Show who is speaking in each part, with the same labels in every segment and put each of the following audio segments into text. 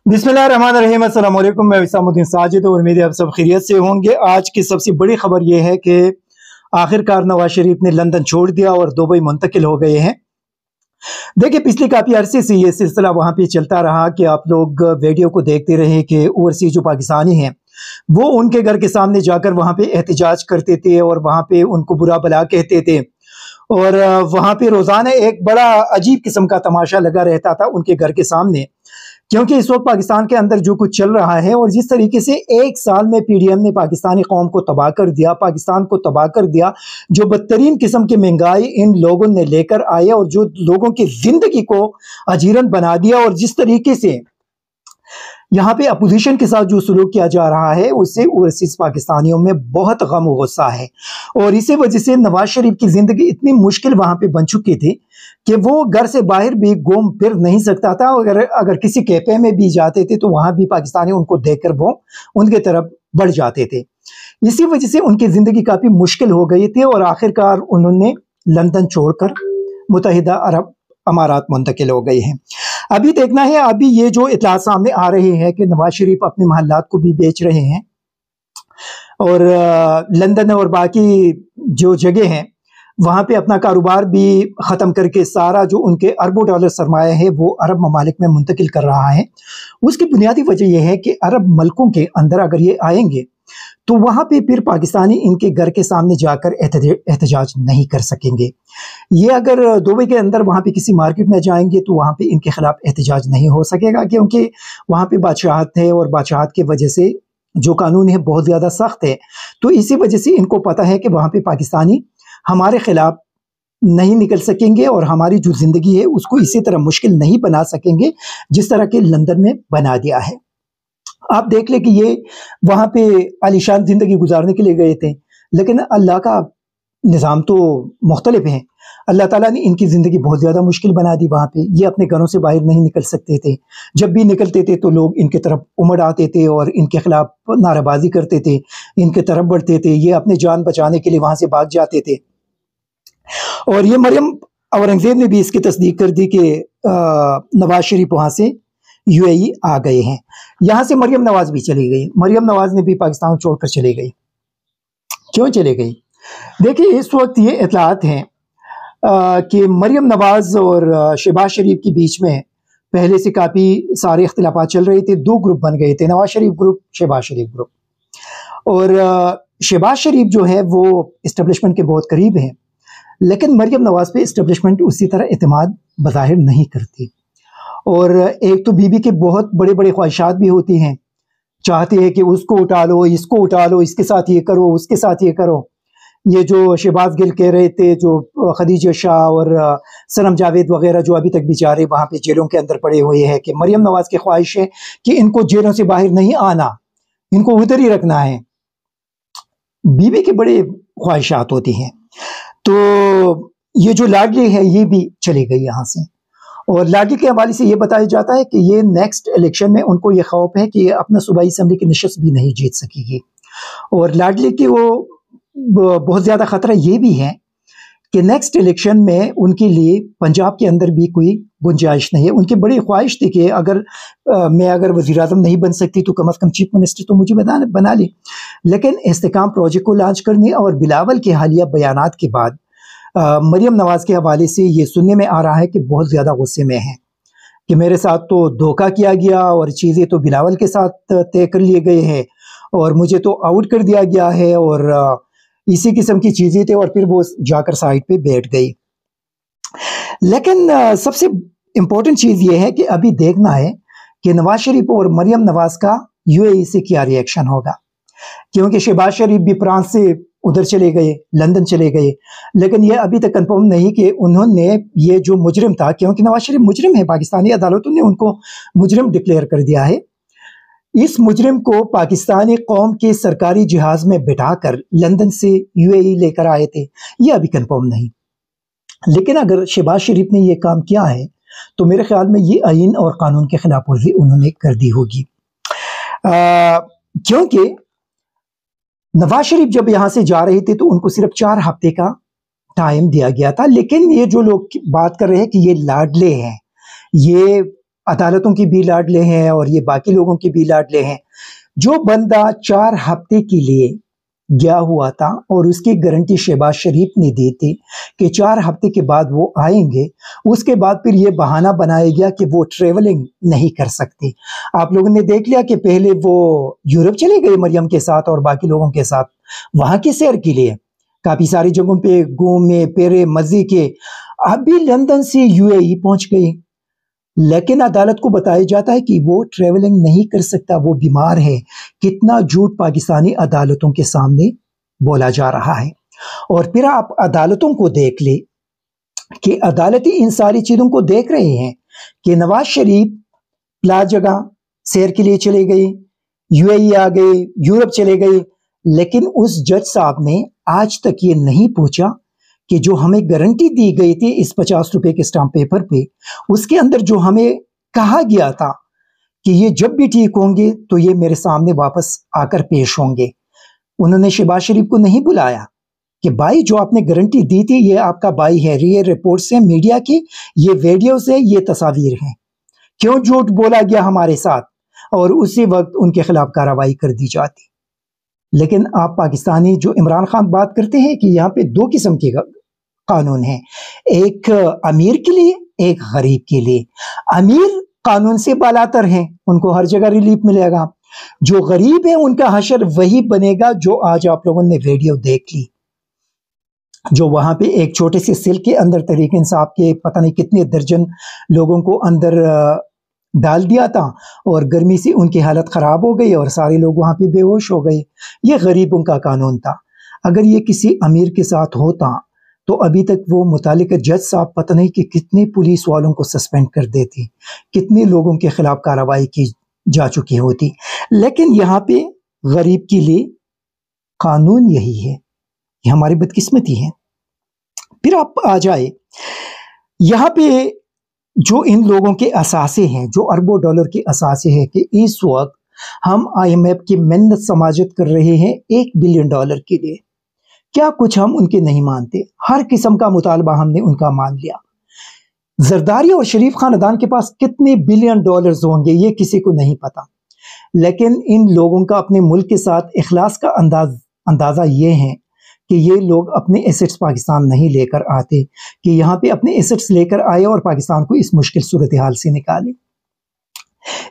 Speaker 1: बिस्मिल्लाहिर्रहमानिर्रहीम। अस्सलाम वालेकुम। मैं विसामुद्दीन साजिद और उम्मीद है आप सब खैरियत से होंगे। आज की सबसे बड़ी खबर यह है कि आखिरकार नवाज शरीफ ने लंदन छोड़ दिया और दुबई मुंतकिल हो गए हैं। देखिए, पिछले काफ़ी अरसे से ये सिलसिला वहाँ पे चलता रहा कि आप लोग वीडियो को देखते रहे कि ओवरसीज जो पाकिस्तानी हैं वो उनके घर के सामने जाकर वहाँ पे एहतजाज करते थे और वहाँ पे उनको बुरा भला कहते थे और वहाँ पे रोज़ाना एक बड़ा अजीब किस्म का तमाशा लगा रहता था उनके घर के सामने, क्योंकि इस वक्त पाकिस्तान के अंदर जो कुछ चल रहा है और जिस तरीके से एक साल में पीडीएम ने पाकिस्तानी कौम को तबाह कर दिया, पाकिस्तान को तबाह कर दिया, जो बदतरीन किस्म की महंगाई इन लोगों ने लेकर आए और जो लोगों की जिंदगी को अजीरन बना दिया, और जिस तरीके से यहाँ पे अपोजिशन के साथ जो सलूक किया जा रहा है उससे ओवरसीज पाकिस्तानियों में बहुत गम और गुस्सा है। और इसी वजह से नवाज शरीफ की जिंदगी इतनी मुश्किल वहाँ पे बन चुकी थी कि वो घर से बाहर भी घूम फिर नहीं सकता था। अगर किसी कैफे में भी जाते थे तो वहाँ भी पाकिस्तानी उनको देखकर वो उनके तरफ बढ़ जाते थे। इसी वजह से उनकी ज़िंदगी काफ़ी मुश्किल हो गई थी और आखिरकार उन्होंने लंदन छोड़कर मुत्तहिदा अरब अमारात मुंतकिल हो गए हैं। अभी देखना है, अभी ये जो इत्तलात सामने आ रहे हैं कि नवाज शरीफ अपने महल्लात को भी बेच रहे हैं और लंदन और बाकी जो जगह हैं वहाँ पे अपना कारोबार भी ख़त्म करके सारा जो उनके अरबों डॉलर सरमाया है वो अरब ममालिक में मुंतकिल कर रहा है। उसकी बुनियादी वजह यह है कि अरब मुल्कों के अंदर अगर ये आएंगे तो वहाँ पे फिर पाकिस्तानी इनके घर के सामने जाकर एहतजाज नहीं कर सकेंगे। ये अगर दुबई के अंदर वहाँ पे किसी मार्केट में जाएंगे तो वहाँ पे इनके खिलाफ एहतजाज नहीं हो सकेगा, क्योंकि वहाँ पे बादशाहत है और बादशाहत की वजह से जो कानून है बहुत ज़्यादा सख्त है। तो इसी वजह से इनको पता है कि वहाँ पे पाकिस्तानी हमारे खिलाफ नहीं निकल सकेंगे और हमारी जो ज़िंदगी है उसको इसी तरह मुश्किल नहीं बना सकेंगे जिस तरह के लंदन में बना दिया है। आप देख ले कि ये वहाँ पे आलीशान ज़िंदगी गुजारने के लिए गए थे, लेकिन अल्लाह का निज़ाम तो मुख्तलिफ है। अल्लाह ताला ने इनकी ज़िंदगी बहुत ज़्यादा मुश्किल बना दी। वहाँ पे ये अपने घरों से बाहर नहीं निकल सकते थे। जब भी निकलते थे तो लोग इनके तरफ उमड़ आते थे और इनके खिलाफ नाराबाजी करते थे, इनके तरफ बढ़ते थे। ये अपने जान बचाने के लिए वहाँ से भाग जाते थे। और ये मरियम औरंगज़ेब ने भी इसकी तस्दीक कर दी कि नवाज शरीफ वहाँ से यूएई आ गए हैं। यहाँ से मरियम नवाज भी चली गई। मरियम नवाज ने भी पाकिस्तान छोड़कर चली गई। क्यों चले गई? देखिए, इस वक्त ये इत्तलात हैं कि मरियम नवाज और शहबाज शरीफ के बीच में पहले से काफ़ी सारे इख्तिलाफात चल रहे थे। दो ग्रुप बन गए थे, नवाज शरीफ ग्रुप, शहबाज शरीफ ग्रुप। और शहबाज शरीफ जो है वो इस्टेब्लिशमेंट के बहुत करीब हैं, लेकिन मरियम नवाज पे इस्टेब्लिशमेंट उसी तरह एतमाद बज़ाहिर नहीं करती। और एक तो बीबी के बहुत बड़े बड़े ख्वाहिशात भी होती हैं, चाहती है कि उसको उठा लो, इसको उठा लो, इसके साथ ये करो, उसके साथ ये करो। ये जो शहबाज गिल कह रहे थे, जो खदीजा शाह और सनम जावेद वगैरह जो अभी तक बेचारे वहाँ पे जेलों के अंदर पड़े हुए हैं, कि मरियम नवाज की ख्वाहिश है कि इनको जेलों से बाहर नहीं आना, इनको उधर ही रखना है। बीबी के बड़े ख्वाहिशात होती हैं। तो ये जो लाडली है ये भी चली गई यहाँ से। और लाडली के हवाले से ये बताया जाता है कि ये नेक्स्ट इलेक्शन में उनको ये खौफ है कि ये अपना सूबाई असम्बली की नशस्त भी नहीं जीत सकेगी। और लाडली की वो बहुत ज़्यादा ख़तरा ये भी है कि नेक्स्ट इलेक्शन में उनके लिए पंजाब के अंदर भी कोई गुंजाइश नहीं है। उनकी बड़ी ख्वाहिश थी कि मैं अगर वज़ीर आज़म नहीं बन सकती तो कम अज़ कम चीफ मिनिस्टर तो मुझे बना ली। लेकिन इस्तेकाम प्रोजेक्ट को लॉन्च करने और बिलावल के हालिया बयानात के बाद मरियम नवाज के हवाले से ये सुनने में आ रहा है कि बहुत ज़्यादा गुस्से में हैं कि मेरे साथ तो धोखा किया गया और चीज़ें तो बिलावल के साथ तय कर लिए गए हैं और मुझे तो आउट कर दिया गया है और इसी किस्म की चीज़ें थे। और फिर वो जाकर साइड पे बैठ गई। लेकिन सबसे इम्पोर्टेंट चीज़ ये है कि अभी देखना है कि नवाज शरीफ और मरियम नवाज का यूएई से क्या रिएक्शन होगा, क्योंकि शहबाज शरीफ भी फ्रांस से उधर चले गए, लंदन चले गए, लेकिन ये अभी तक कंफर्म नहीं कि उन्होंने ये जो मुजरिम था, क्योंकि नवाज शरीफ मुजरिम है, पाकिस्तानी अदालतों ने उनको मुजरिम डिक्लेयर कर दिया है। इस मुजरिम को पाकिस्तानी कौम के सरकारी जहाज में बिठाकर लंदन से यूएई लेकर आए थे, ये अभी कंफर्म नहीं। लेकिन अगर शहबाज शरीफ ने ये काम किया है तो मेरे ख्याल में ये आईन और कानून के खिलाफ वर्जी उन्होंने कर दी होगी, क्योंकि नवाज शरीफ जब यहाँ से जा रहे थे तो उनको सिर्फ 4 हफ्ते का टाइम दिया गया था। लेकिन ये जो लोग बात कर रहे हैं कि ये लाडले हैं, ये अदालतों की भी लाडले हैं और ये बाकी लोगों की भी लाडले हैं। जो बंदा 4 हफ्ते के लिए गया हुआ था और उसकी गारंटी शहबाज शरीफ ने दी थी कि 4 हफ्ते के बाद वो आएंगे, उसके बाद फिर ये बहाना बनाया गया कि वो ट्रेवलिंग नहीं कर सकते। आप लोगों ने देख लिया कि पहले वो यूरोप चले गए मरियम के साथ और बाकी लोगों के साथ वहां की सैर के लिए, काफी सारी जगहों पे घूमे फिरे मजे के। अभी लंदन से यूएई पहुंच गए, लेकिन अदालत को बताया जाता है कि वो ट्रेवलिंग नहीं कर सकता, वो बीमार है। कितना झूठ पाकिस्तानी अदालतों के सामने बोला जा रहा है। और फिर आप अदालतों को देख ले कि अदालती इन सारी चीजों को देख रहे हैं कि नवाज शरीफ प्ला जगह सैर के लिए चले गए, यूएई आ गए, यूरोप चले गए, लेकिन उस जज साहब ने आज तक ये नहीं पूछा कि जो हमें गारंटी दी गई थी इस 50 रुपए के स्टाम्प पेपर पे, उसके अंदर जो हमें कहा गया था कि ये जब भी ठीक होंगे तो ये मेरे सामने वापस आकर पेश होंगे, उन्होंने शहबाज शरीफ को नहीं बुलाया कि भाई जो आपने गारंटी दी थी ये आपका भाई है, ये रिपोर्ट्स हैं मीडिया की, ये वीडियोस है, ये तस्वीर हैं, क्यों झूठ बोला गया हमारे साथ, और उसी वक्त उनके खिलाफ कार्रवाई कर दी जाती। लेकिन आप पाकिस्तानी जो इमरान खान बात करते हैं कि यहाँ पे 2 किस्म के कानून हैं, एक अमीर के लिए, एक गरीब के लिए। अमीर कानून से बालातर हैं, उनको हर जगह रिलीफ मिलेगा। जो गरीब है उनका हशर वही बनेगा जो आज आप लोगों ने वीडियो देख ली, जो वहां पे एक छोटे से सेल के अंदर तहरीक इंसाफ के पता नहीं कितने दर्जन लोगों को अंदर डाल दिया था और गर्मी से उनकी हालत खराब हो गई और सारे लोग वहां पे बेहोश हो गए। ये गरीबों का कानून था। अगर ये किसी अमीर के साथ होता तो अभी तक वो मुतालिका जज साहब पता नहीं कि कितने पुलिस वालों को सस्पेंड कर देते, कितने लोगों के खिलाफ कार्रवाई की जा चुकी होती। लेकिन यहाँ पे गरीब के लिए कानून यही है, ये हमारी बदकिस्मती है। फिर आप आ जाए यहाँ पे जो इन लोगों के असासे हैं, जो अरबों डॉलर के असासे हैं कि इस वक्त हम IMF की मिन्नत समाजत कर रहे हैं $1 बिलियन के लिए। क्या कुछ हम उनके नहीं मानते? हर किस्म का मुतालबा हमने उनका मान लिया। जरदारी और शरीफ खानदान के पास कितने $बिलियन होंगे ये किसी को नहीं पता, लेकिन इन लोगों का अपने मुल्क के साथ इखलास का अंदाजा ये है कि ये लोग अपने एसेट्स पाकिस्तान नहीं लेकर आते, कि यहाँ पे अपने एसेट्स लेकर आए और पाकिस्तान को इस मुश्किल सूरत हाल से निकाले।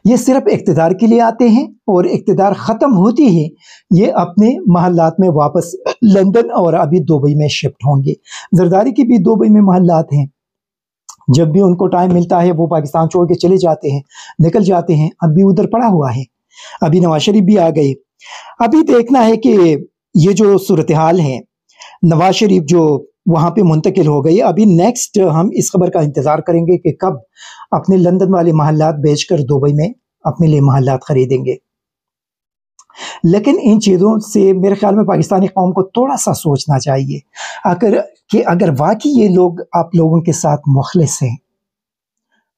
Speaker 1: ये सिर्फ इक़्तिदार के लिए आते हैं और इक़्तिदार ख़त्म होती है ये अपने महल्लात में वापस लंदन और अभी दुबई में शिफ्ट होंगे। जरदारी की भी दुबई में महल्लात हैं, जब भी उनको टाइम मिलता है वो पाकिस्तान छोड़ के चले जाते हैं, निकल जाते हैं। अभी उधर पड़ा हुआ है, अभी नवाज शरीफ भी आ गए। अभी देखना है कि ये जो सूरत हाल है, नवाज शरीफ जो वहां पे मुंतकिल हो गई, अभी नेक्स्ट हम इस खबर का इंतजार करेंगे कि कब अपने लंदन वाले महल्लात बेचकर दुबई में अपने लिए महल्लात खरीदेंगे। लेकिन इन चीजों से मेरे ख्याल में पाकिस्तानी कौम को थोड़ा सा सोचना चाहिए, अगर वाकई ये लोग आप लोगों के साथ मुखलिस हैं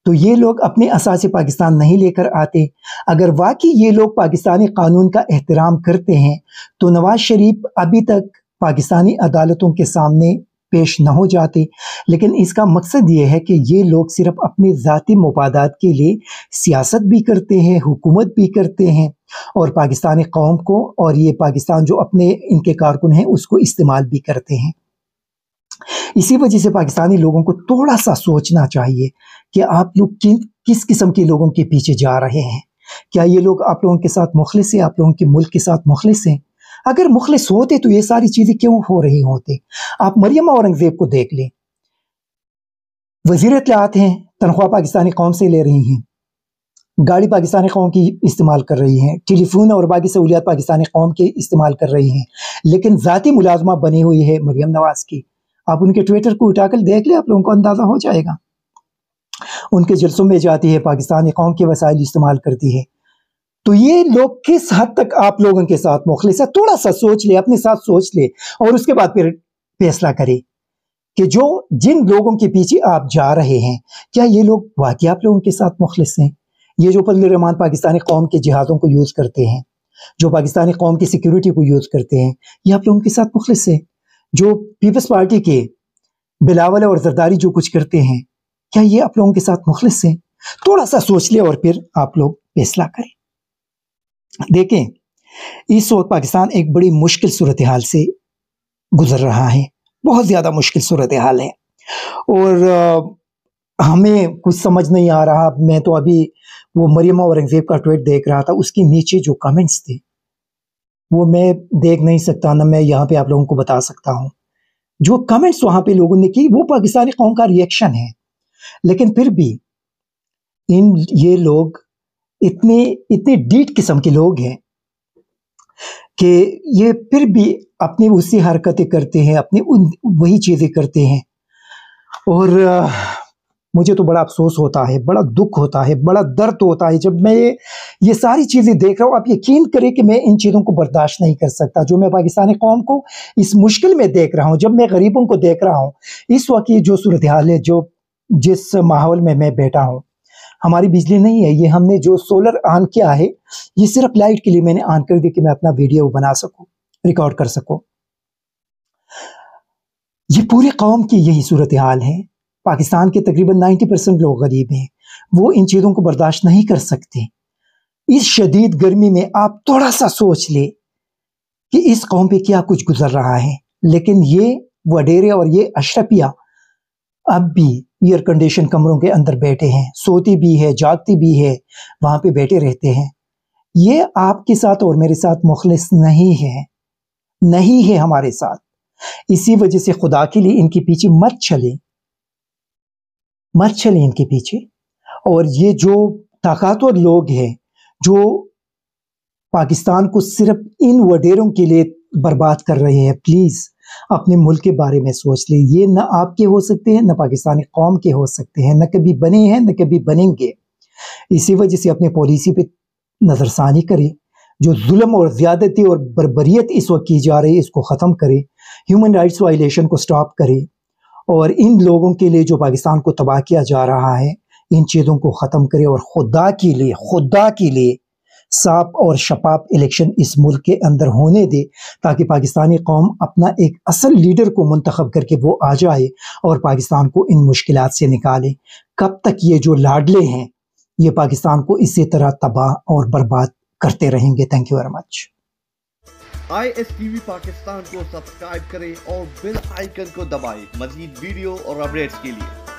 Speaker 1: तो ये लोग अपने असासे पाकिस्तान नहीं लेकर आते। अगर वाकई ये लोग पाकिस्तानी कानून का एहतराम करते हैं तो नवाज शरीफ अभी तक पाकिस्तानी अदालतों के सामने पेश न हो जाते। लेकिन इसका मकसद ये है कि ये लोग सिर्फ अपने ज़ाती मुफादात के लिए सियासत भी करते हैं, हुकूमत भी करते हैं और पाकिस्तानी कौम को और ये पाकिस्तान जो अपने इनके कारकुन हैं उसको इस्तेमाल भी करते हैं। इसी वजह से पाकिस्तानी लोगों को थोड़ा सा सोचना चाहिए कि आप लोग किस किस्म के लोगों के पीछे जा रहे हैं। क्या ये लोग आप लोगों के साथ मुखलिस हैं, आप लोगों के मुल्क के साथ मुखलिस हैं? अगर मुखलिस होते तो ये सारी चीजें क्यों हो रही होती? आप मरियम औरंगजेब को देख लें, वज़ीर इत्तलाआत हैं, तनख्वाह पाकिस्तानी कौम से ले रही हैं, गाड़ी पाकिस्तानी कौम की इस्तेमाल कर रही हैं, टेलीफोन और बाकी सहूलियात पाकिस्तानी कौम के इस्तेमाल कर रही हैं, लेकिन ज़ाती मुलाजमा बनी हुई है मरियम नवाज की। आप उनके ट्विटर को उठाकर देख ले, आप लोगों को अंदाजा हो जाएगा। उनके जलसों में जाती है, पाकिस्तानी कौम के वसाइल इस्तेमाल करती है। तो ये लोग किस हद तक आप लोगों के साथ मुखलिस है? थोड़ा सा सोच ले, अपने साथ सोच ले और उसके बाद फिर फैसला करे कि जो जिन लोगों के पीछे आप जा रहे हैं क्या ये लोग वाकई आप लोगों के साथ मुखलिस हैं? ये जो फजल रहमान पाकिस्तानी कौम के जहाज़ों को यूज़ करते हैं, जो पाकिस्तानी कौम की सिक्योरिटी को यूज़ करते हैं, ये आप लोगों के साथ मुखलिस है? जो पीपल्स पार्टी के बिलावल और जरदारी जो कुछ करते हैं, क्या ये आप लोगों के साथ मुखलिस हैं? थोड़ा सा सोच ले और फिर आप लोग फैसला करें। देखें, इस वक्त पाकिस्तान एक बड़ी मुश्किल सूरत हाल से गुजर रहा है, बहुत ज़्यादा मुश्किल सूरत हाल है, और हमें कुछ समझ नहीं आ रहा। मैं तो अभी वो मरियम औरंगज़ेब का ट्वीट देख रहा था, उसके नीचे जो कमेंट्स थे वो मैं देख नहीं सकता, ना मैं यहाँ पे आप लोगों को बता सकता हूँ। जो कमेंट्स वहाँ पे लोगों ने की वो पाकिस्तानी कौम का रिएक्शन है, लेकिन फिर भी ये लोग इतने इतने डीट किस्म के लोग हैं कि ये फिर भी अपनी उसी हरकतें करते हैं, अपनी वही चीज़ें करते हैं। और मुझे तो बड़ा अफसोस होता है, बड़ा दुख होता है, बड़ा दर्द होता है जब मैं ये सारी चीज़ें देख रहा हूँ। आप यकीन करें कि मैं इन चीज़ों को बर्दाश्त नहीं कर सकता, जो मैं पाकिस्तानी कौम को इस मुश्किल में देख रहा हूँ, जब मैं गरीबों को देख रहा हूँ। इस वक्त ये जो सूरत हाल है, जो जिस माहौल में मैं बैठा हूँ, हमारी बिजली नहीं है, ये हमने जो सोलर ऑन किया है ये सिर्फ लाइट के लिए मैंने ऑन कर दी कि मैं अपना वीडियो बना सकूँ, रिकॉर्ड कर सकूँ। ये पूरी कौम की यही सूरत हाल है। पाकिस्तान के तकरीबन 90% लोग गरीब हैं, वो इन चीज़ों को बर्दाश्त नहीं कर सकते। इस शदीद गर्मी में आप थोड़ा सा सोच ले कि इस कौम पे क्या कुछ गुजर रहा है, लेकिन ये वडेरे और ये अशरफिया अब भी एयर कंडीशन कमरों के अंदर बैठे हैं, सोती भी है, जागती भी है, वहां पे बैठे रहते हैं। ये आपके साथ और मेरे साथ मुखलिस नहीं है, नहीं है हमारे साथ। इसी वजह से खुदा के लिए इनके पीछे मत चले इनके पीछे। और ये जो ताकतवर लोग हैं जो पाकिस्तान को सिर्फ इन वडेरों के लिए बर्बाद कर रहे हैं, प्लीज अपने मुल्क के बारे में सोच ले। ये न आपके हो सकते हैं, न पाकिस्तानी कौम के हो सकते हैं, न कभी बने हैं, न कभी बनेंगे। इसी वजह से अपने पॉलिसी पे नजरसानी करे, जो जुल्म और ज्यादती और बर्बरियत इस वक्त की जा रही है इसको ख़त्म करे, ह्यूमन राइट्स वायलेशन को स्टॉप करे, और इन लोगों के लिए जो पाकिस्तान को तबाह किया जा रहा है इन चीज़ों को ख़त्म करे। और खुदा के लिए साफ और शफाफ इलेक्शन इस मुल्क के अंदर होने दे, ताकि पाकिस्तानी कौम अपना एक असल लीडर को मुंतखब करके वो आ जाए और पाकिस्तान को इन मुश्किलात से निकाले। कब तक ये जो लाडले हैं ये पाकिस्तान को इसी तरह तबाह और बर्बाद करते रहेंगे। Thank you very much.
Speaker 2: ISTV Pakistan को सब्सक्राइब करें और बेल आइकन को दबाएं मज़ीद वीडियो और अपडेट्स के लिए।